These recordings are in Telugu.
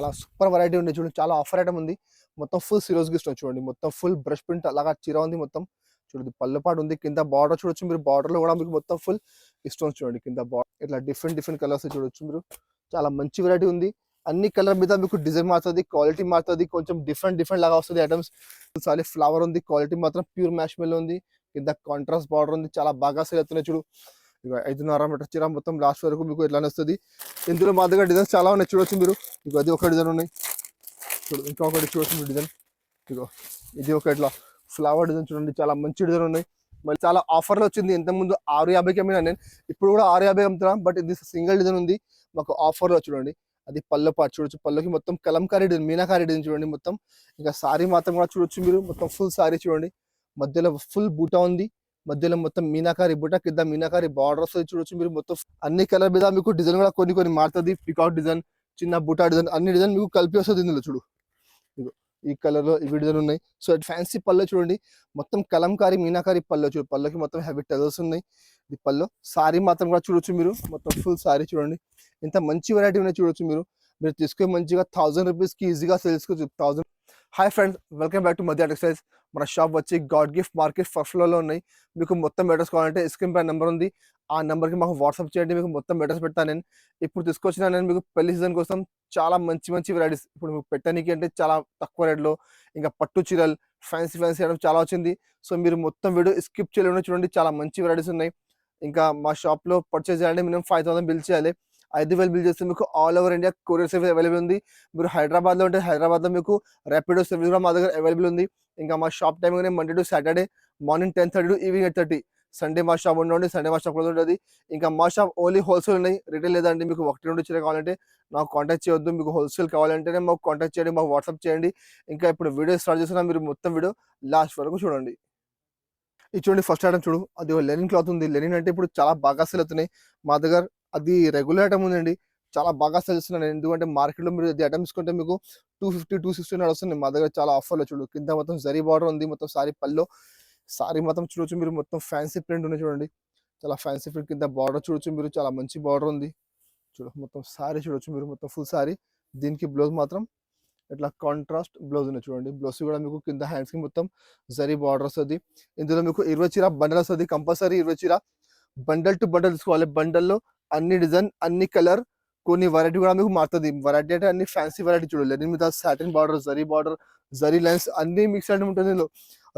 చాలా సూపర్ వెరైటీ ఉంది చూడండి. చాలా ఆఫర్ ఐటమ్ ఉంది. మొత్తం ఫుల్ సిరోస్‌కి ఇస్తున్నాం చూడండి. మొత్తం ఫుల్ బ్రష్ ప్రింట్ అలాగా చీర ఉంది మొత్తం. చూడండి పళ్ళు పాటు ఉంది. కింద బార్డర్ చూడొచ్చు మీరు. బార్డర్‌లో కూడా మీకు మొత్తం ఫుల్ స్టోన్స్ చూడండి. కింద ఇట్లా డిఫరెంట్ డిఫరెంట్ కలర్స్ చూడొచ్చు మీరు. చాలా మంచి వెరైటీ ఉంది. అన్ని కలర్ మీద మీకు డిజైన్ మారుతది, క్వాలిటీ మారుతది. కొంచెం డిఫరెంట్ డిఫరెంట్ లాగా వస్తది ఐటమ్స్. సారీ ఫ్లవర్ ఉంది. క్వాలిటీ మాత్రం ప్యూర్ మ్యాష్‌మెల్లో ఉంది. కింద కాంట్రాస్ట్ బార్డర్ ఉంది. చాలా బాగా సేల్ అవుతున్నాయి చూడు. ఇగో 5.5 మీటర్ చీర మొత్తం లాస్ట్ వరకు మీకు ఇట్లానే వస్తది. ఇందులో మా దగ్గర డిజైన్స్ చాలా ఉన్నాయి చూడొచ్చు మీరు. ఇగో అది ఒక డిజైన్ ఉన్నాయి. చూడు ఇంకొకటి చూడొచ్చు మీరు డిజైన్. ఇగో ఇది ఒక ఇట్లా ఫ్లవర్ డిజైన్ చూడండి. చాలా మంచి డిజైన్ ఉన్నాయి. మళ్ళీ చాలా ఆఫర్‌లో వచ్చింది. ఇంతకుముందు 650కి అమ్మినా నేను. ఇప్పుడు కూడా 650 అమ్ముతున్నా. బట్ ఇది సింగిల్ డిజైన్ ఉంది. మాకు ఆఫర్‌లో చూడండి. అది పళ్ళు పార్ట్ చూడొచ్చు. పళ్ళుకి మొత్తం కలంకారీ డిజైన్, మీనాకారి డిజైన్ చూడండి మొత్తం. ఇంకా సారీ మాత్రం కూడా చూడొచ్చు మీరు. మొత్తం ఫుల్ సారీ చూడండి. మధ్యలో ఫుల్ బూటా ఉంది. మధ్యలో మొత్తం మీనాకారి బూటా, కింద మీనాకారి బార్డర్ వస్తది చూడొచ్చు మీరు. మొత్తం అన్ని కలర్ మీద మీకు డిజైన్ కూడా కొన్ని కొన్ని మారుతది. పీకాక్ డిజైన్, చిన్న బూటా డిజైన్, అన్ని డిజైన్ మీకు కలిపి వస్తది ఇందులో చూడు. ఇగో ఈ కలర్ లో ఇవి డిజైన్ ఉన్నాయి. సో ఫ్యాన్సీ పళ్ళు చూడండి. మొత్తం కలంకారీ మీనాకారి పళ్ళు చూడు. పళ్ళకి మొత్తం హెవీ టజల్స్ ఉన్నాయి. ఇది పళ్ళు. సారీ మాత్రం కూడా చూడొచ్చు మీరు. మొత్తం ఫుల్ సారీ చూడండి. ఇంత మంచి వెరైటీ ఉన్నాయి చూడొచ్చు మీరు. మీరు తీసుకుని మంచిగా 1000 రూపీస్కి ఈజీగా సేల్స్ కు 1000. Hi friends, welcome back to మధ్య టెక్స్టైల్స్. మన షాప్ వచ్చి గాడ్ గిఫ్ట్ మార్కెట్ ఫస్ట్ ఫ్లోర్లో ఉన్నాయి. మీకు మొత్తం అడ్రస్ కావాలంటే స్క్రీన్ పై నెంబర్ ఉంది. ఆ నెంబర్కి మాకు వాట్సాప్ చేయండి. మీకు మొత్తం అడ్రస్ పెడతాను నేను. ఇప్పుడు తీసుకొచ్చిన నేను మీకు పెళ్లి సీజన్ కోసం చాలా మంచి మంచి వెరైటీస్ ఇప్పుడు మీకు పెట్టడానికి అంటే చాలా తక్కువ రేట్లో ఇంకా పట్టు చీరలు ఫ్యాన్సీ ఫ్యాన్సీ ఐటమ్ చాలా వచ్చింది. సో మీరు మొత్తం వీడియో స్కిప్ చేయలేకుండా చూడండి. చాలా మంచి వెరైటీస్ ఉన్నాయి. ఇంకా మా షాప్లో పర్చేస్ చేయాలంటే మినిమం 5000 బిల్ చేయాలి. 5000 బిల్ చేస్తే మీకు all over India courier service available ఉంది. మీరు హైదరాబాద్లో ఉంటే హైదరాబాద్లో మీకు ర్యాపిడో సర్వీస్ కూడా మా దగ్గర అవైలబుల్ ఉంది. ఇంకా మా shop timing Monday to Saturday morning 10:30 to evening 8:30. Sunday మా షాప్ ఉండండి. సండే మా షాప్ క్లోజ్ ఉంటుంది. ఇంకా మా షాప్ ఓన్లీ హోల్సేల్ ఉన్నాయి, రిటైల్ లేదండి. మీకు 1-2 చీర కావాలంటే నాకు కాంటాక్ట్ చేయొద్దు. మీకు హోల్సేల్ కావాలంటేనే మాకు కాంటాక్ట్ చేయండి, మాకు వాట్సాప్ చేయండి. ఇంకా ఇప్పుడు వీడియో స్టార్ట్ చేస్తున్నా, మీరు మొత్తం వీడియో లాస్ట్ వరకు చూడండి. ఇది చూడండి ఫస్ట్ ఐటమ్ చూడు. అది లెనిన్ క్లాత్ ఉంది. లెనిన్ అంటే ఇప్పుడు చాలా బాగా సేల్ అవుతున్నాయి మా దగ్గర. అది రెగ్యులర్ ఐటమ్ ఉందండి. చాలా బాగా సేల్ చేస్తున్నాను. ఎందుకంటే మార్కెట్లో మీరు ఇది ఐటమ్ తీసుకుంటే మీకు 250, 260 వస్తుంది. మా దగ్గర చాలా ఆఫర్లో చూడు. కింద మొత్తం జరీ బార్డర్ ఉంది. మొత్తం సారీ పల్లో సారీ మొత్తం చూడొచ్చు మీరు. మొత్తం ఫ్యాన్సీ ప్రింట్ ఉన్నాయి చూడండి. చాలా ఫ్యాన్సీ ప్రింట్. కింద బార్డర్ చూడొచ్చు మీరు. చాలా మంచి బార్డర్ ఉంది చూడు. మొత్తం సారీ చూడొచ్చు మీరు. మొత్తం ఫుల్ సారీ. దీనికి బ్లౌజ్ మాత్రం ఇట్లా కాంట్రాస్ట్ బ్లౌజ్ ఉన్నాయి చూడండి. బ్లౌజ్ కూడా మీకు కింద హ్యాండ్స్కి మొత్తం జరీ బార్డర్ వస్తుంది. ఇందులో మీకు 20 చీర బండల్ వస్తుంది. కంపల్సరీ 20 చీర బండల్ టు బండల్ తీసుకోవాలి. బండల్లో అన్ని డిజైన్, అన్ని కలర్, కొన్ని వెరైటీ కూడా మీకు మారుతుంది. వెరైటీ అంటే అన్ని ఫ్యాన్సీ వెరైటీ చూడాలి. దీని మీద సాటిన్ బార్డర్, జరీ లైన్స్ అన్ని మిక్స్ అంటే ఉంటుంది. ఇందులో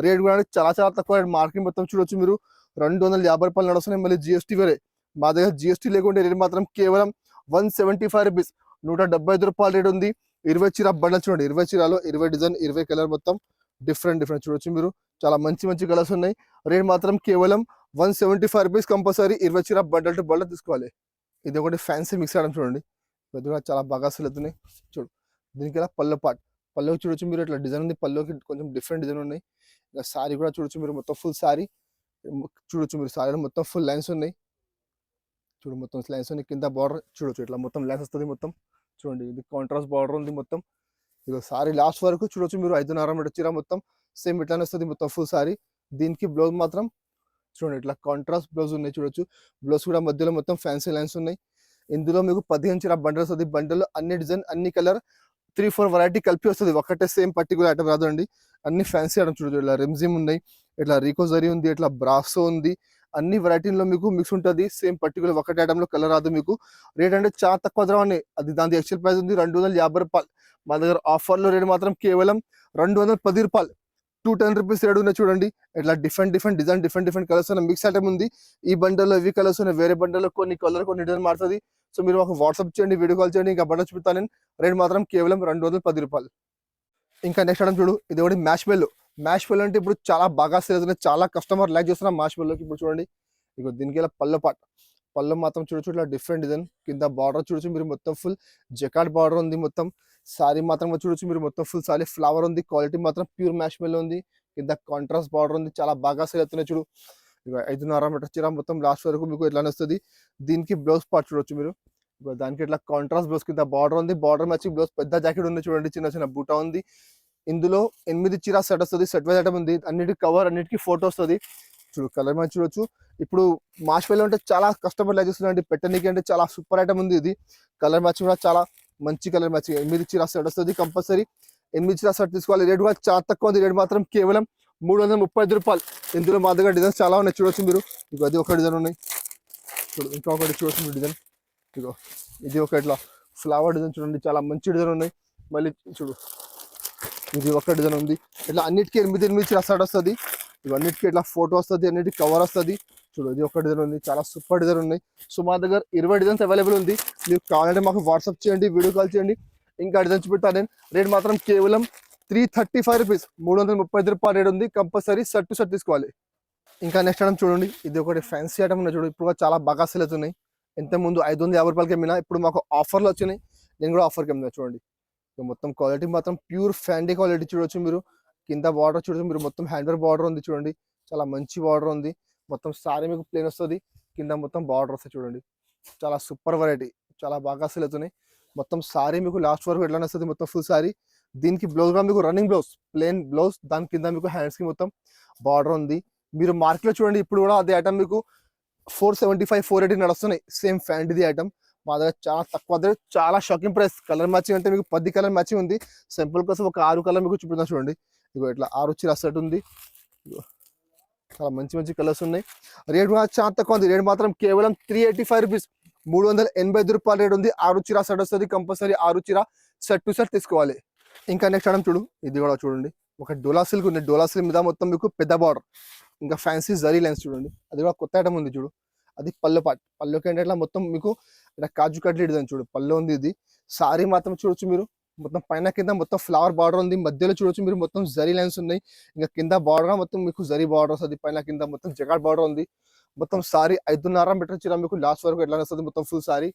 రేట్ కూడా చాలా చాలా తక్కువ. మార్కెట్ మొత్తం చూడొచ్చు మీరు. 250 రూపాయలు నడుస్తున్నాయి. మళ్ళీ జిఎస్టీ వేరే. మా దగ్గర జిఎస్టీ లేకుంటే రేట్ మాత్రం కేవలం 175 రూపీస్, 175 రూపాయల రేట్ ఉంది. 20 చీర బండల్ చూడండి. 20 చీరలో 20 డిజైన్, 20 కలర్ మొత్తం డిఫరెంట్ డిఫరెంట్ చూడొచ్చు మీరు. చాలా మంచి మంచి కలర్స్ ఉన్నాయి. రేట్ మాత్రం కేవలం 175 రూపీస్. కంపల్సరీ 20 చీర బండల్ టు బండల్ తీసుకోవాలి. ఇది ఒకటి ఫ్యాన్సీ మిక్స్ ఐటమ్ చూడండి. ఇది కూడా చాలా బాగా సేల్ అవుతున్నాయి చూడు. దీనికి ఇలా పళ్ళు పార్ట్, పళ్ళు చూడొచ్చు మీరు. ఇట్లా డిజైన్ ఉంది. పళ్ళుకి కొంచెం డిఫరెంట్ డిజైన్ ఉన్నాయి. ఇంకా సారీ కూడా చూడొచ్చు మీరు. మొత్తం ఫుల్ సారీ చూడొచ్చు మీరు. సారీలో మొత్తం ఫుల్ లైన్స్ ఉన్నాయి చూడు. మొత్తం లైన్స్ ఉన్నాయి. కింద బార్డర్ చూడొచ్చు. ఇట్లా మొత్తం లైన్స్ వస్తుంది మొత్తం చూడండి. ఇది కాంట్రాస్ట్ బార్డర్ ఉంది మొత్తం. ఇక సారీ లాస్ట్ వరకు చూడొచ్చు మీరు. 5.5 మీటర్ చీర మొత్తం సేమ్ ఇట్లానే వస్తుంది మొత్తం ఫుల్ సారీ. దీనికి బ్లౌజ్ మాత్రం చూడండి ఇట్లా కాంట్రాస్ట్ బ్లౌజ్ ఉన్నాయి చూడొచ్చు. బ్లౌజ్ కూడా మధ్యలో మొత్తం ఫ్యాన్సీ లైన్స్ ఉన్నాయి. ఇందులో మీకు 15 చీర బండల్ వస్తుంది. బండల్లో అన్ని డిజైన్, అన్ని కలర్, 3-4 వెరైటీ కలిపి వస్తుంది. ఒకటే సేమ్ పర్టికులర్ ఐటమ్ రాదండి. అన్ని ఫ్యాన్సీ ఐటమ్ చూడొచ్చు. ఇట్లా రెమ్జిమ్ ఉన్నాయి, ఇట్లా రీకో జరీ ఉంది, ఇట్లా బ్రాసో ఉంది. అన్ని వెరైటీలో మీకు మిక్స్ ఉంటుంది. సేమ్ పర్టికులర్ ఒకటి ఐటమ్లో కలర్ రాదు మీకు. రేట్ అంటే చాలా తక్కువ ధర. అది దాని యాక్చువల్ ప్రైస్ ఉంది 250 రూపాయలు. మా దగ్గర ఆఫర్లో రేట్ మాత్రం కేవలం 210 రూపాయలు. 210 రూపీస్ రేట్ ఉన్నాయి చూడండి. ఇట్లా different different design, different different colours ఉన్న మిక్స్ ఐటమ్ ఉంది. ఈ బండల్లో ఇవి కలర్స్ ఉన్నాయి. వేరే బండల్లో కొన్ని కలర్, కొన్ని డిజైన్ మారుతుంది. సో మీరు మాకు వాట్సాప్ చేయండి, వీడియో కాల్ చేయండి. ఇంకా బండల్ చూపుతాను నేను. రేట్ మాత్రం కేవలం 210 రూపాయలు. ఇంకా నెక్స్ట్ ఐటమ్ చూడు. ఇది ఒకటి మ్యాష్ బెల్. మ్యాష్ బెల్ అంటే ఇప్పుడు చాలా బాగా సేల్ అవుతున్నాయి. చాలా కస్టమర్ లైక్ చేస్తున్నారు మ్యాష్ బెల్లోకి. ఇప్పుడు చూడండి ఇక దీనికి ఇలా పళ్ళు పాట్, పళ్ళు మాత్రం చూడొచ్చు. ఇట్లా డిఫరెంట్ డిజైన్. కింద బార్డర్ చూడొచ్చు మీరు. మొత్తం ఫుల్ జకార్డ్ బార్డర్ ఉంది మొత్తం. సారీ మాత్రం చూడొచ్చు మీరు. మొత్తం ఫుల్ సారీ ఫ్లవర్ ఉంది. క్వాలిటీ మాత్రం ప్యూర్ మ్యాష్ బెల్ ఉంది. కింద కాంట్రాస్ట్ బార్డర్ ఉంది. చాలా బాగా సేల్ అవుతున్నాయి చూడు. ఇక 5.5 మీటర్ చీర మొత్తం లాస్ట్ వరకు మీకు ఇట్లానే వస్తుంది. దీనికి బ్లౌజ్ పార్ట్ చూడొచ్చు మీరు. దానికి ఇట్లా కాంట్రాస్ట్ బ్లౌజ్, కింద బార్డర్ ఉంది. బార్డర్ మ్యాచింగ్ బ్లౌజ్, పెద్ద జాకెట్ ఉంది చూడండి. చిన్న చిన్న బూటా ఉంది. ఇందులో 8 చీర సెట్ వస్తుంది. సెట్ వైజ్ ఐటమ్ ఉంది. అన్నిటికి కవర్, అన్నిటికీ ఫోటో వస్తుంది చూడు. కలర్ మ్యాచ్ చూడొచ్చు. ఇప్పుడు మాష్ బెల్ అంటే చాలా కస్టమర్ లైక్ చేస్తున్నారండి. పెట్టనీకి అంటే చాలా సూపర్ ఐటమ్ ఉంది ఇది. కలర్ మ్యాచ్ కూడా చాలా మంచి కలర్ మ్యాచింగ్ 8 చీర సెట్ వస్తుంది కంపల్సరీ. 8 చీర సెట్ తీసుకోవాలి. రేట్ కూడా చాలా తక్కువ ఉంది. రేట్ మాత్రం కేవలం 335 రూపాయలు. ఇందులో మా దగ్గర డిజైన్స్ చాలా ఉన్నాయి చూడొచ్చు మీరు. ఇగో అది ఒక డిజైన్ ఉన్నాయి, చూడు ఇంకొకటి చూడొచ్చు మీరు డిజైన్. ఇగో ఇది ఒక ఇట్లా ఫ్లవర్ డిజైన్ చూడండి, చాలా మంచి డిజైన్ ఉన్నాయి. మళ్ళీ చూడు ఇది ఒక డిజైన్ ఉంది. ఇట్లా అన్నిటికీ 8 చీర సెట్ వస్తుంది. ఇవన్నిటికీ ఇట్లా ఫోటో వస్తుంది, అన్నిటికీ కవర్ వస్తుంది. చూడు ఇది ఒక డిజైన్ ఉంది, చాలా సూపర్ డిజైన్ ఉన్నాయి. సో మా దగ్గర 20 డిజైన్స్ అవైలబుల్ ఉంది. మీకు కావాలంటే మాకు వాట్సాప్ చేయండి, వీడియో కాల్ చేయండి, ఇంకా డిజైన్స్ పెడతాను నేను. రేట్ మాత్రం కేవలం 335 రూపీస్, 335 రూపాయలు రేట్ ఉంది. కంపల్సరీ సెట్ టు సెట్ తీసుకోవాలి. ఇంకా నెక్స్ట్ ఐటమ్ చూడండి, ఇది ఒకటి ఫ్యాన్సీ ఐటమ్ ఉన్నాయి చూడు. ఇప్పుడు చాలా బాగా సేల్ అవుతున్నాయి. ఎంత ముందు 550 రూపాయలకి అమ్మినా, ఇప్పుడు మాకు ఆఫర్లు వచ్చినాయి. నేను కూడా ఆఫర్కి అమ్మినా చూడండి. మొత్తం క్వాలిటీ మాత్రం ప్యూర్ ఫ్యాండీ క్వాలిటీ చూడొచ్చు మీరు. కింద బార్డర్ చూడొచ్చు మీరు, మొత్తం హ్యాండ్ వర్క్ బార్డర్ ఉంది చూడండి, చాలా మంచి బార్డర్ ఉంది. మొత్తం సారీ మీకు ప్లేన్ వస్తుంది, కింద మొత్తం బార్డర్ వస్తుంది చూడండి. చాలా సూపర్ వెరైటీ, చాలా బాగా సేల్ అవుతున్నాయి. మొత్తం సారీ మీకు లాస్ట్ వరకు ఎట్లా వస్తుంది, మొత్తం ఫుల్ సారీ. దీనికి బ్లౌజ్ కూడా మీకు రన్నింగ్ బ్లౌజ్, ప్లేన్ బ్లౌజ్, దాని కింద మీకు హ్యాండ్స్ కి మొత్తం బార్డర్ ఉంది. మీరు మార్కెట్ లో చూడండి, ఇప్పుడు కూడా అదే ఐటమ్ మీకు 475 480 నడుస్తున్నాయి. సేమ్ ఫ్యాండీది ఐటమ్ మా దగ్గర చాలా తక్కువ దగ్గర, చాలా షాకింగ్ ప్రైస్. కలర్ మ్యాచింగ్ అంటే మీకు 10 కలర్ మ్యాచింగ్ ఉంది. సింపుల్ కోసం ఒక 6 కలర్ మీకు చూపిస్తాను చూడండి. ఇగో ఇట్లా 6 చీర సెట్ ఉంది. చాలా మంచి మంచి కలర్స్ ఉన్నాయి. రేట్ కూడా చాలా తక్కువ ఉంది. రేట్ మాత్రం కేవలం 385 రూపీస్, 385 రూపాయలు రేట్ ఉంది. 6 చీర సెట్ వస్తుంది. కంపల్సరీ 6 చీర సెట్ టు సెట్ తీసుకోవాలి. ఇంకా నెక్స్ట్ ఐటమ్ చూడు, ఇది కూడా చూడండి. ఒక డోలా సిల్క్ ఉంది. డోలా సిల్క్ మీద మొత్తం మీకు పెద్ద బార్డర్, ఇంకా ఫ్యాన్సీ జరీ లైన్స్ చూడండి. అది కూడా కొత్త ఐటమ్ ఉంది చూడు. అది పళ్ళు పాట్, పళ్ళుకి అంటే ఇట్లా మొత్తం మీకు ఇలా కాజు కట్లీ డిజైన్ చూడు, పళ్ళు ఉంది. ఇది సారీ మాత్రం చూడొచ్చు మీరు, మొత్తం పైన కింద మొత్తం ఫ్లవర్ బార్డర్ ఉంది. మధ్యలో చూడొచ్చు మీరు మొత్తం జరీ లైన్స్ ఉన్నాయి. ఇంకా కింద బార్డర్ మొత్తం మీకు జరీ బార్డర్ వస్తుంది. పైన కింద మొత్తం జగాడ్ బార్డర్ ఉంది. మొత్తం సారీ 5.5 మీటర్ చీర మీకు లాస్ట్ వరకు ఎట్లా వస్తుంది, మొత్తం ఫుల్ సారీ.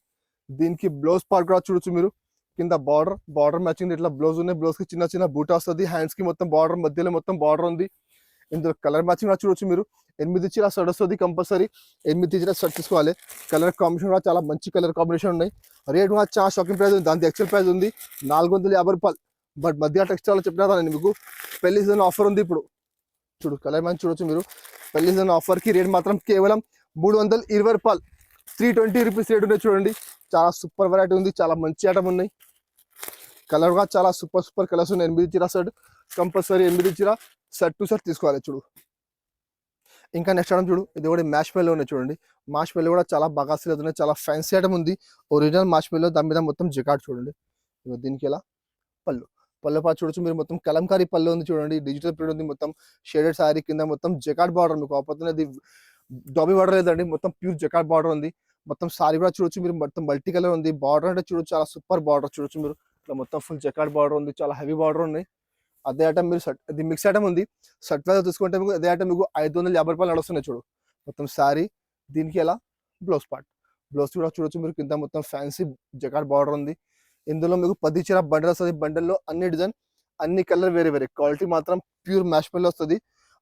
దీనికి బ్లౌజ్ పార్ట్ కూడా చూడొచ్చు మీరు. కింద బార్డర్ మ్యాచింగ్ ఇట్లా బ్లౌజ్ ఉన్నాయి. బ్లౌజ్ కి చిన్న చిన్న బూటా వస్తుంది. హ్యాండ్స్ కి మొత్తం బార్డర్, మధ్యలో మొత్తం బార్డర్ ఉంది. ఇందులో కలర్ మ్యాచింగ్ కూడా చూడొచ్చు మీరు. 8 చీర సెట్ వస్తుంది. కంపల్సరీ 8 చీర సెట్ తీసుకోవాలి. కలర్ కాంబినేషన్ కూడా చాలా మంచి కలర్ కాంబినేషన్ ఉన్నాయి. రేట్ కూడా చాలా షాకింగ్ ప్రైస్ ఉంది. దానికి ఎక్సెల్ ప్రైస్ ఉంది 450 రూపాయలు. బట్ మధ్య టెక్స్టైల్ చెప్పినా నేను మీకు పెళ్లి సీజన్ ఆఫర్ ఉంది. ఇప్పుడు చూడు కలర్ మ్యాచ్ చూడొచ్చు మీరు. పెళ్లి సీజన్ ఆఫర్ కి రేట్ మాత్రం కేవలం 320 రూపాయలు, 320 రూపీస్ రేట్ ఉన్నాయి చూడండి. చాలా సూపర్ వెరైటీ ఉంది, చాలా మంచి ఐటమ్ ఉన్నాయి. కలర్ కూడా చాలా సూపర్ కలర్స్ ఉన్నాయి. 8 చీర సెట్, కంపల్సరీ 8 చీర సెట్ టు సెట్ తీసుకోవాలి చూడు. ఇంకా నెక్స్ట్ ఐటమ్ చూడు, ఇది కూడా మ్యాష్ మెల్లో ఉన్నాయి చూడండి. మ్యాష్ మెల్లో కూడా చాలా బాగా సేల్ అవుతున్నాయి. చాలా ఫ్యాన్సీ ఐటమ్ ఉంది. ఒరిజినల్ మ్యాష్ మెల్లో, దాని మీద మొత్తం జకాట్ చూడండి. దీనికి ఎలా పళ్ళు పాటు చూడొచ్చు మీరు. మొత్తం కలంకారీ పళ్ళు ఉంది చూడండి. డిజిటల్ ప్రింట్ ఉంది. మొత్తం షేడెడ్ సారీ కింద మొత్తం జకాట్ బార్డర్ మీకు ఆపోతుంది. అది డాబీ బార్డర్ లేదండి, మొత్తం ప్యూర్ జకాట్ బార్డర్ ఉంది. మొత్తం సారీ కూడా చూడొచ్చు మీరు. మొత్తం మల్టీ కలర్ ఉంది. బార్డర్ అంటే చూడొచ్చు, చాలా సూపర్ బార్డర్ చూడొచ్చు మీరు. ఇట్లా మొత్తం ఫుల్ జకాట్ బార్డర్ ఉంది. చాలా హెవీ బార్డర్ ఉన్నాయి. అదే ఐటమ్ మీరు సెట్, ఇది మిక్స్ ఐటమ్ ఉంది. సెట్ వైజ్ తీసుకుంటే మీకు అదే ఐటమ్ మీకు 550 రూపాయలు నడుస్తున్నాయి చూడు. మొత్తం సారీ, దీనికి ఎలా బ్లౌజ్ పార్ట్, బ్లౌజ్ కూడా చూడొచ్చు మీరు. కింద మొత్తం ఫ్యాన్సీ జకాట్ బార్డర్ ఉంది. ఇందులో మీకు 10 చీర బండల్ వస్తుంది. బండల్లో అన్ని డిజైన్, అన్ని కలర్ వేరే వేరే. క్వాలిటీ మాత్రం ప్యూర్ మ్యాష్ మెల్లో వస్తుంది.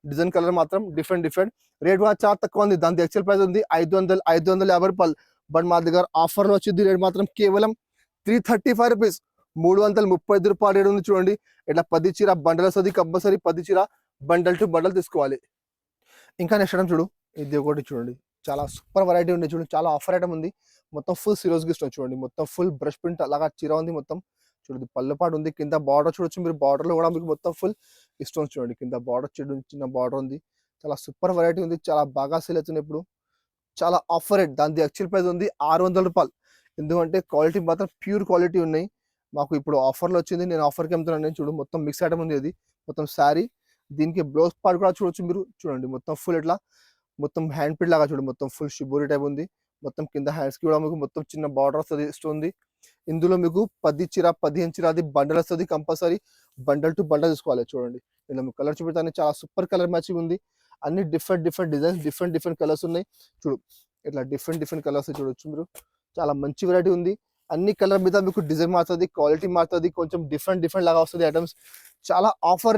డిజైన్ కలర్ మాత్రం డిఫరెంట్. రేట్ కూడా చాలా తక్కువ ఉంది. దాని ఎక్సెల్ ప్రైస్ ఉంది 550 రూపాయలు. బట్ మా దగ్గర ఆఫర్లో వచ్చింది. రేట్ మాత్రం కేవలం 335 రూపీస్, 335 రూపాయలు రేట్ ఉంది చూడండి. ఇట్లా 10 చీర బండల్ వస్తుంది. కంపల్సరీ 10 చీర బండల్ టు బండల్ తీసుకోవాలి. ఇంకా నెక్స్ట్ ఐటమ్ చూడు, ఇది ఒకటి చూడండి. చాలా సూపర్ వెరైటీ ఉంది చూడండి. చాలా ఆఫర్ ఐటమ్ ఉంది. మొత్తం ఫుల్ సిరోజ్ గిస్ట్ చూడండి. మొత్తం ఫుల్ బ్రష్ ప్రింట్ అలాగా చీర ఉంది. మొత్తం చూడండి పళ్ళపాటు ఉంది. కింద బార్డర్ చూడొచ్చు మీరు. బార్డర్ లో కూడా మీకు మొత్తం ఫుల్ స్టోన్స్ చూడండి. కింద బార్డర్ చిన్న బార్డర్ ఉంది. చాలా సూపర్ వెరైటీ ఉంది. చాలా బాగా సేల్ అవుతుంది ఇప్పుడు. చాలా ఆఫర్ రేట్. దాని యాక్చువల్ ప్రైస్ ఉంది 600 రూపాయలు. ఎందుకంటే క్వాలిటీ మాత్రం ప్యూర్ క్వాలిటీ ఉన్నాయి. మాకు ఇప్పుడు ఆఫర్లో వచ్చింది. నేను ఆఫర్కి అమ్ముతున్నాను. నేను చూడు మొత్తం మిక్స్ ఐటమ్ ఉంది. అది మొత్తం శారీ, దీనికి బ్లౌజ్ పార్ట్ కూడా చూడొచ్చు మీరు. చూడండి మొత్తం ఫుల్ ఇట్లా మొత్తం హ్యాండ్ ప్రింట్ లాగా చూడండి. మొత్తం ఫుల్ షిబోరి టైప్ ఉంది. మొత్తం కింద హ్యాండ్స్ కి కూడా మీకు మొత్తం చిన్న బార్డర్ వస్తుంది. ఇందులో మీకు 10 చీర 15 చీర అది బండల్ వస్తుంది. కంపల్సరీ బండల్ టు బండల్ తీసుకోవాలి. చూడండి ఇలా మీకు కలర్ చూపెడతాను. చాలా సూపర్ కలర్ మ్యాచింగ్ ఉంది. అన్ని డిఫరెంట్ డిజైన్స్, డిఫరెంట్ కలర్స్ ఉన్నాయి. చూడు ఇట్లా డిఫరెంట్ కలర్స్ చూడొచ్చు మీరు. చాలా మంచి వెరైటీ ఉంది. అన్ని కలర్ మీద మీకు డిజైన్ మారుతుంది, క్వాలిటీ మారుతుంది. కొంచెం డిఫరెంట్ లాగా వస్తుంది ఐటమ్స్. చాలా ఆఫర్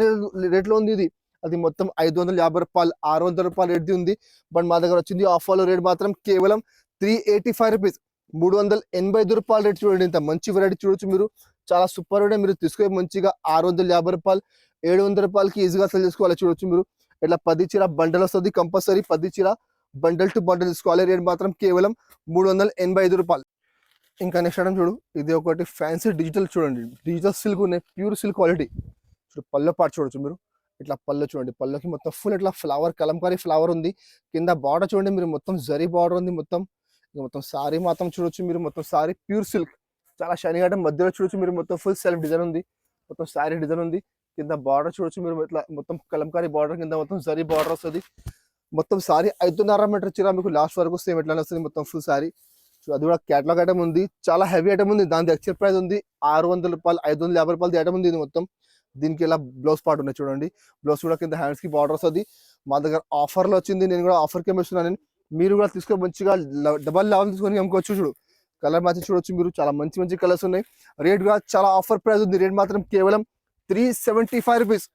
రేట్లో ఉంది ఇది. అది మొత్తం 550 రూపాయలు, 600 రూపాయలు రేట్ ఉంది. బట్ మా దగ్గర వచ్చింది ఆఫర్లో రేట్ మాత్రం కేవలం 385 రూపీస్, 385 రూపాయలు రేట్. చూడండి ఇంత మంచి వెరైటీ చూడొచ్చు మీరు. చాలా సూపర్ వెరైటీ. మీరు తీసుకునే మంచిగా 650 రూపాయలు, 700 రూపాయలకి ఈజీగా సెల్ చేసుకోవాలి. చూడొచ్చు మీరు. ఇట్లా 10 చీర బండల్ వస్తుంది. కంపల్సరీ 10 చీర బండల్ టు బండల్ తీసుకోవాలి. రేట్ మాత్రం కేవలం 385 రూపాయలు. ఇంకా నెక్స్ట్ ఐటమ్ చూడు, ఇది ఒకటి ఫ్యాన్సీ డిజిటల్ చూడండి, డిజిటల్ సిల్క్ ఉన్నాయి, ప్యూర్ సిల్క్ క్వాలిటీ. చూడు పళ్ళ పాటు చూడొచ్చు మీరు, ఇట్లా పళ్ళు చూడండి, పళ్ళకి మొత్తం ఫుల్ ఇట్లా ఫ్లవర్ కలంకారీ ఫ్లవర్ ఉంది. కింద బార్డర్ చూడండి మీరు, మొత్తం జరీ బార్డర్ ఉంది మొత్తం. మొత్తం సారీ మాత్రం చూడొచ్చు మీరు, మొత్తం సారీ ప్యూర్ సిల్క్, చాలా షైనింగ్ ఐటమ్. మధ్యలో చూడొచ్చు మీరు, మొత్తం ఫుల్ సెల్ఫ్ డిజైన్ ఉంది, మొత్తం సారీ డిజైన్ ఉంది. కింద బార్డర్ చూడొచ్చు మీరు, ఇట్లా మొత్తం కలంకారీ బార్డర్, కింద మొత్తం జరీ బార్డర్ వస్తుంది. మొత్తం సారీ 5.5 మీటర్ చీర మీకు లాస్ట్ వరకు సేమ్ ఎట్లా వస్తుంది మొత్తం ఫుల్ సారీ. సో అది కూడా క్యాటలాగ్ ఐటమ్ ఉంది, చాలా హెవీ ఐటమ్ ఉంది. దాని యాక్చువల్ ప్రైస్ ఉంది 600 రూపాయలు, 550 రూపాయలది ఐటమ్ ఉంది ఇది మొత్తం. దీనికి ఇలా బ్లౌజ్ పార్ట్ ఉన్నాయి చూడండి, బ్లౌజ్ కూడా కింద హ్యాండ్స్ కి బార్డర్ వస్తుంది. మా దగ్గర ఆఫర్లో వచ్చింది, నేను కూడా ఆఫర్కి ఇస్తున్నాను. మీరు కూడా తీసుకొని మంచిగా డబల్ లెవెల్ తీసుకొని అమ్ముకోవచ్చు. చూడు కలర్ మ్యాచింగ్ చూడొచ్చు మీరు, చాలా మంచి మంచి కలర్స్ ఉన్నాయి. రేట్ కూడా చాలా ఆఫర్ ప్రైస్ ఉంది, రేట్ మాత్రం కేవలం 375 రూపీస్,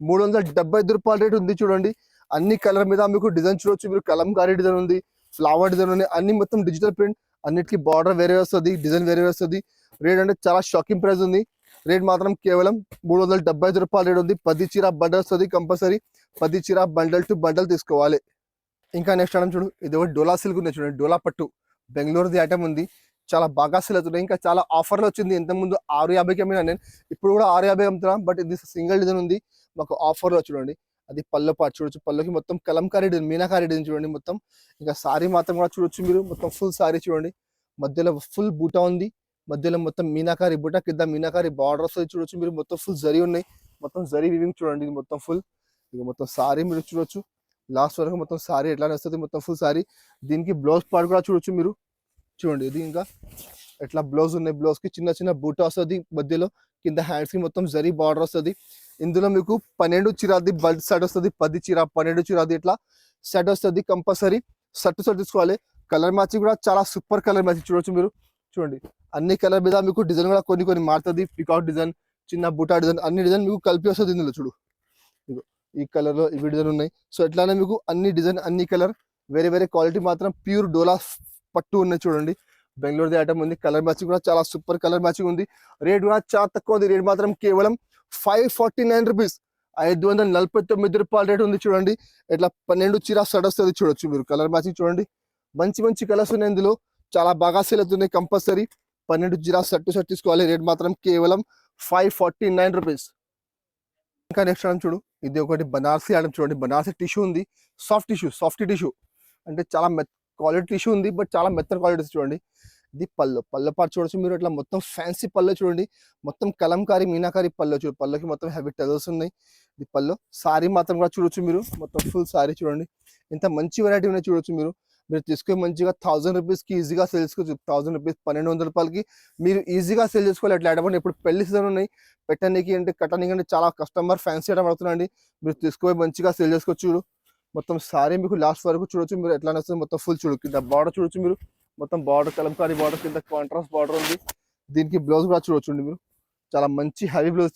375 రూపాయల రేట్ ఉంది. చూడండి అన్ని కలర్ మీద మీకు డిజైన్ చూడొచ్చు మీరు, కలంకారీ డిజైన్ ఉంది, ఫ్లవర్ డిజైన్ ఉంది, అన్ని మొత్తం డిజిటల్ ప్రింట్, అన్నిటికీ బార్డర్ వేరే వస్తుంది, డిజైన్ వేరే వస్తుంది. రేట్ అంటే చాలా షాకింగ్ ప్రైస్ ఉంది. రేట్ మాత్రం కేవలం 375 రూపాయల రేట్ ఉంది. 10 చీర బండల్ వస్తుంది కంపల్సరీ, 10 చీర బండల్ టు బండల్ తీసుకోవాలి. ఇంకా నెక్స్ట్ ఐటమ్ చూడు, ఇది ఒకటి డోలా సిల్క్ ఉంది చూడండి, డోలా పట్టు బెంగళూరుది ఐటమ్ ఉంది, చాలా బాగా సేల్ అవుతున్నాయి. ఇంకా చాలా ఆఫర్లు వచ్చింది, ఇంతకుముందు 650కి అమ్మినా నేను, ఇప్పుడు కూడా 650 అమ్ముతున్నా. బట్ ఇది సింగిల్ డిజైన్ ఉంది మాకు ఆఫర్లో చూడండి. అది పళ్ళు పాటు చూడొచ్చు, పళ్ళుకి మొత్తం కలంకారీ డిజైన్, మీనాకారీ డిజైన్ చూడండి మొత్తం. ఇంకా సారీ మాత్రం కూడా చూడొచ్చు మీరు, మొత్తం ఫుల్ సారీ చూడండి, మధ్యలో ఫుల్ బూటా ఉంది, మధ్యలో మొత్తం మీనాకారీ బూటా, కింద మీనాకారీ బార్డర్ వస్తుంది చూడొచ్చు మీరు, మొత్తం ఫుల్ జరీ ఉన్నాయి, మొత్తం జరీ వివింగ్ చూడండి. ఇది మొత్తం ఫుల్, ఇక మొత్తం సారీ మీరు చూడొచ్చు లాస్ట్ వరకు, మొత్తం సారీ ఎట్లానే వస్తుంది మొత్తం ఫుల్ సారీ. దీనికి బ్లౌజ్ పార్ట్ కూడా చూడొచ్చు మీరు, చూడండి ఇది ఇంకా ఎట్లా బ్లౌజ్ ఉన్నాయి, బ్లౌజ్ కి చిన్న చిన్న బూటా వస్తుంది మధ్యలో, కింద హ్యాండ్స్ కి మొత్తం జరీ బార్డర్ వస్తుంది. ఇందులో మీకు 12 చీరాది బల్ట్ సెట్ వస్తుంది, 10 చీర 12 చీరాది ఇట్లా సెట్ వస్తుంది కంపల్సరీ. సెట్ తీసుకోవాలి. కలర్ మ్యాచింగ్ కూడా చాలా సూపర్ కలర్ మ్యాచింగ్ చూడొచ్చు మీరు, చూడండి అన్ని కలర్ మీద మీకు డిజైన్ కూడా కొన్ని కొన్ని మారుతుంది, పికాక్ డిజైన్, చిన్న బూటా డిజైన్, అన్ని డిజైన్ మీకు కలిపి వస్తుంది ఇందులో. చూడు ఈ కలర్ లో ఇవి డిజైన్ ఉన్నాయి. సో ఎట్లానే మీకు అన్ని డిజైన్ అన్ని కలర్ వేరే వేరే క్వాలిటీ, మాత్రం ప్యూర్ డోలా పట్టు ఉన్నాయి చూడండి, బెంగళూరుది ఐటమ్ ఉంది. కలర్ మ్యాచింగ్ కూడా చాలా సూపర్ కలర్ మ్యాచింగ్ ఉంది. రేట్ కూడా చాలా తక్కువ ఉంది, రేట్ మాత్రం కేవలం 549 రూపీస్, 549 రూపాయల రేట్ ఉంది. చూడండి ఇట్లా 12 చీర సెట్ వస్తుంది చూడొచ్చు మీరు, కలర్ మ్యాచింగ్ చూడండి, మంచి మంచి కలర్స్ ఉన్నాయి ఇందులో, చాలా బాగా సేల్ అవుతున్నాయి కంపల్సరీ. 12 చీర సెట్ తీసుకోవాలి. రేట్ మాత్రం కేవలం 549 రూపీస్. ఇంకా నెక్స్ట్ ఐటమ్ చూడు, ఇది ఒకటి బనారసీ ఐటమ్ చూడండి, బనారసీ టిష్యూ ఉంది, సాఫ్ట్ టిష్యూ అంటే చాలా క్వాలిటీ టిష్యూ ఉంది, బట్ చాలా మెత్తన క్వాలిటీ చూడండి. ఇది పళ్ళు పాటు చూడొచ్చు మీరు, ఇట్లా మొత్తం ఫ్యాన్సీ పళ్ళు చూడండి, మొత్తం కలంకారీ మీనాకారీ పళ్ళు చూడు, పళ్ళకి మొత్తం హెవీ టెజల్స్ ఉన్నాయి. ఇది పళ్ళు, సారీ మాత్రం కూడా చూడొచ్చు మీరు, మొత్తం ఫుల్ సారీ చూడండి, ఇంత మంచి వెరైటీ ఉన్నాయి చూడొచ్చు మీరు. మీరు తీసుకొని మంచిగా 1000 రూపీస్కి ఈజీగా సేల్ చేసుకోవచ్చు. 1000 రూపీస్ 1200 రూపాయలకి మీరు ఈజీగా సేల్ చేసుకోవాలి. అట్లా ఐటమ్ ఇప్పుడు పెళ్లి సీజన్ ఉన్నాయి, పెట్టడానికి అంటే కట్టడానికి అంటే చాలా కస్టమర్ ఫ్యాన్సీ ఐటమ్ అవుతున్నాయండి. మీరు తీసుకొని మంచిగా సేల్ చేసుకోవచ్చు. మొత్తం సారీ మీకు లాస్ట్ వరకు చూడొచ్చు మీరు, ఎట్లా వస్తుంది మొత్తం ఫుల్ చూడు, కింద బార్డర్ చూడొచ్చు మీరు, మొత్తం బార్డర్ కలంకారీ బార్డర్, కింద కాంట్రాస్ట్ బార్డర్ ఉంది. దీనికి బ్లౌజ్ కూడా చూడొచ్చు మీరు, చాలా మంచి హెవీ బ్లౌజ్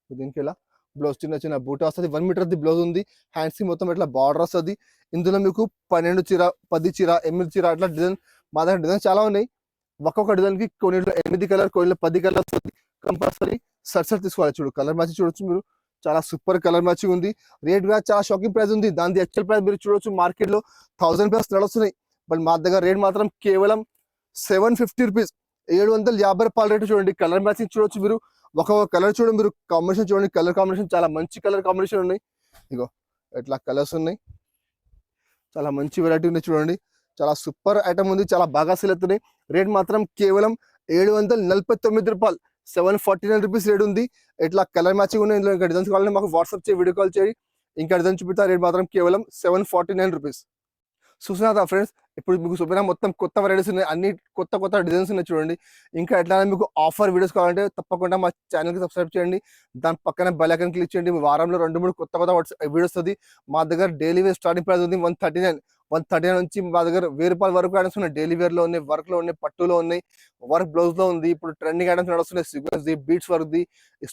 దీనికి ఇలా బ్లౌజ్ చిన్న చిన్న బూటా వస్తుంది, 1 మీటర్ బ్లౌజ్ ఉంది. హ్యాండ్స్ కి మొత్తం ఇట్లా బార్డర్ వస్తుంది. ఇందులో మీకు 12 చీర 10 చీర 8 చీర అట్లా డిజైన్, మా దగ్గర డిజైన్ చాలా ఉన్నాయి. ఒక్కొక్క డిజైన్ కి కొన్నిట్లో 8 కలర్, కొన్నిట్లో 10 కలర్ వస్తుంది. కంపల్సరీ సెట్ తీసుకోవాలి. చూడు కలర్ మ్యాచింగ్ చూడొచ్చు మీరు, చాలా సూపర్ కలర్ మ్యాచింగ్ ఉంది. రేట్ కూడా చాలా షాకింగ్ ప్రైస్ ఉంది. దాని యాక్చువల్ ప్రైస్ మీరు చూడొచ్చు మార్కెట్ లో 1000 నడుస్తున్నాయి, బట్ మా దగ్గర రేట్ మాత్రం కేవలం 750 రూపీస్, 750 రూపాయల రేటు. చూడండి కలర్ మ్యాచింగ్ చూడొచ్చు మీరు, ఒక్కొక్క కలర్ చూడండి మీరు, కాంబినేషన్ చూడండి, కలర్ కాంబినేషన్ చాలా మంచి కలర్ కాంబినేషన్ ఉన్నాయి. ఇగో ఇట్లా కలర్స్ ఉన్నాయి, చాలా మంచి వెరైటీ ఉన్నాయి చూడండి, చాలా సూపర్ ఐటమ్ ఉంది, చాలా బాగా సేల్ అవుతున్నాయి. రేట్ మాత్రం కేవలం 749 రూపాయలు, 749 రూపీస్ రేట్ ఉంది. ఇట్లా కలర్ మ్యాచింగ్ ఉన్నాయి. ఇందులో ఇంకా డిజైన్స్ కావాలంటే మాకు వాట్సాప్ చేయి, వీడియో కాల్ చేయి, ఇంకా డిజైన్ చూపిస్తా. రేట్ మాత్రం కేవలం 749 రూపీస్. చూసినా ఫ్రెండ్స్, ఇప్పుడు మీకు చూపిన మొత్తం కొత్త వెరైటీస్ ఉన్నాయి, అన్ని కొత్త డిజైన్స్ ఉన్నాయి చూడండి. ఇంకా ఎట్లా మీకు ఆఫర్ వీడియోస్ కావాలంటే తప్పకుండా మా ఛానల్కి సబ్స్క్రైబ్ చేయండి, దాని పక్కన బెల్ ఐకాన్ క్లిక్ చేయండి. వారంలో 2-3 కొత్త వీడియోస్ వస్తుంది. మా దగ్గర డైలీ వేర్ స్టార్టింగ్ ప్రైస్ ఉంది 139 నుంచి మా దగ్గర 1000 రూపాయల వరకు ఐటమ్స్ ఉన్నాయి. డైలీ వేర్ లో ఉన్నాయి, వర్క్ లో ఉన్నాయి, పట్టులో ఉన్నాయి, వర్క్ బ్లౌజ్ లో ఉంది. ఇప్పుడు ట్రెండింగ్ ఐటమ్స్ నడుస్తున్నాయి, sequence the, beads work the,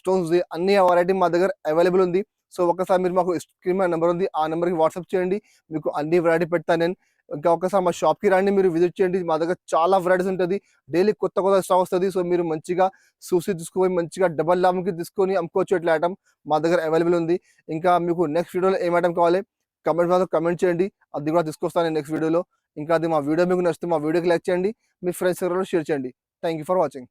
stones the, అన్ని వెరైటీ మా దగ్గర అవైలబుల్ ఉంది. సో ఒకసారి మీరు మాకు స్క్రీన్ మీద నెంబర్ ఉంది, ఆ నెంబర్కి వాట్సాప్ చేయండి, మీకు అన్ని వెరైటీ పెడతాను నేను. ఇంకా ఒకసారి మా షాప్కి రండి, మీరు విజిట్ చేయండి. మా దగ్గర చాలా వెరైటీస్ ఉంటుంది, డైలీ కొత్త స్టాక్ వస్తుంది. సో మీరు మంచిగా చూసి తీసుకుపోయి మంచిగా డబల్ లాభంకి తీసుకొని అమ్ముకోవచ్చు. ఇట్లా ఐటమ్ మా దగ్గర అవైలబుల్ ఉంది. ఇంకా మీకు నెక్స్ట్ వీడియోలో ఏం ఐటమ్ కావాలి కమెంట్ చేయండి, అది కూడా తీసుకొస్తాను నెక్స్ట్ వీడియోలో. ఇంకా అది మా వీడియో మీకు నచ్చితే మా వీడియోకి లైక్ చేయండి, మీ ఫ్రెండ్స్ ఎవరైనా షేర్ చేయండి. Thank you for watching.